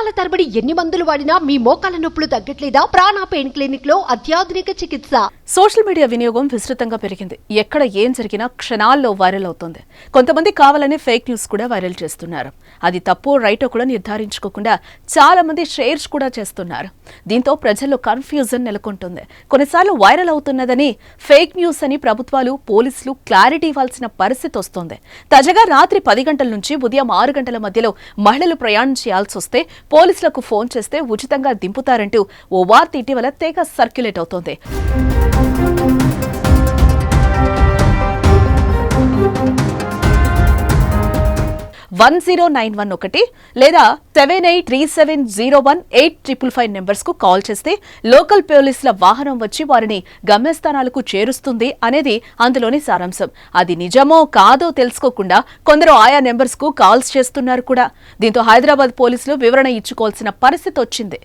నెలల తరబడి ఎన్ని మందులు వాడినా మీ మోకాల నొప్పులు తగ్గట్లేదా? ప్రాణ పెయిన్ క్లినిక్ లో అత్యాధునిక చికిత్స. సోషల్ మీడియా వినియోగం విస్తృతంగా పెరిగింది. ఎక్కడ ఏం జరిగినా క్షణాల్లో వైరల్ అవుతోంది. కొంతమంది కావాలనే ఫేక్ న్యూస్ కూడా వైరల్ చేస్తున్నారు. అది తప్పో రైటో కూడా నిర్ధారించుకోకుండా చాలా మంది షేర్స్ కూడా చేస్తున్నారు. దీంతో ప్రజల్లో కన్ఫ్యూజన్ నెలకొంటుంది. కొన్నిసార్లు వైరల్ అవుతున్నదని ఫేక్ న్యూస్ అని ప్రభుత్వాలు, పోలీసులు క్లారిటీ ఇవ్వాల్సిన పరిస్థితి వస్తోంది. తాజాగా రాత్రి 10 గంటల నుంచి ఉదయం 6 గంటల మధ్యలో మహిళలు ప్రయాణం చేయాల్సి వస్తే పోలీసులకు ఫోన్ చేస్తే ఉచితంగా దింపుతారంటూ ఓ వార్త ఇటీవల తెగ సర్క్యులేట్ అవుతోంది. వన్ 0911 లేదా 7837018555 నెంబర్స్ కు కాల్ చేస్తే లోకల్ పోలీసుల వాహనం వచ్చి వారిని గమ్యస్థానాలకు చేరుస్తుంది అనేది అందులోని సారాంశం. అది నిజమో కాదో తెలుసుకోకుండా కొందరు ఆయా నెంబర్స్ కు కాల్స్ చేస్తున్నారు కూడా. దీంతో హైదరాబాద్ పోలీసులు వివరణ ఇచ్చుకోవాల్సిన పరిస్థితి వచ్చింది.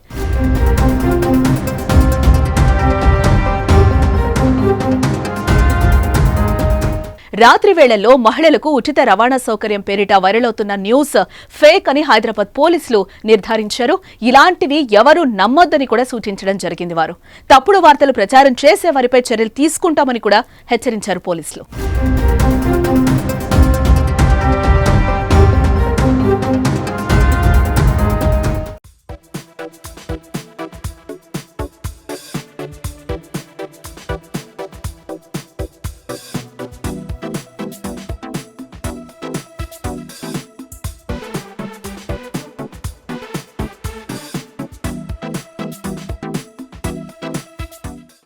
రాత్రి వేళల్లో మహిళలకు ఉచిత రవాణా సౌకర్యం పేరిట వైరల్ అవుతున్న న్యూస్ ఫేక్ అని హైదరాబాద్ పోలీసులు నిర్ధారించారు. ఇలాంటివి ఎవరూ నమ్మొద్దని కూడా సూచించడం జరిగింది. వారు తప్పుడు వార్తలు ప్రచారం చేసే వారిపై చర్యలు తీసుకుంటామని కూడా హెచ్చరించారు పోలీసులు.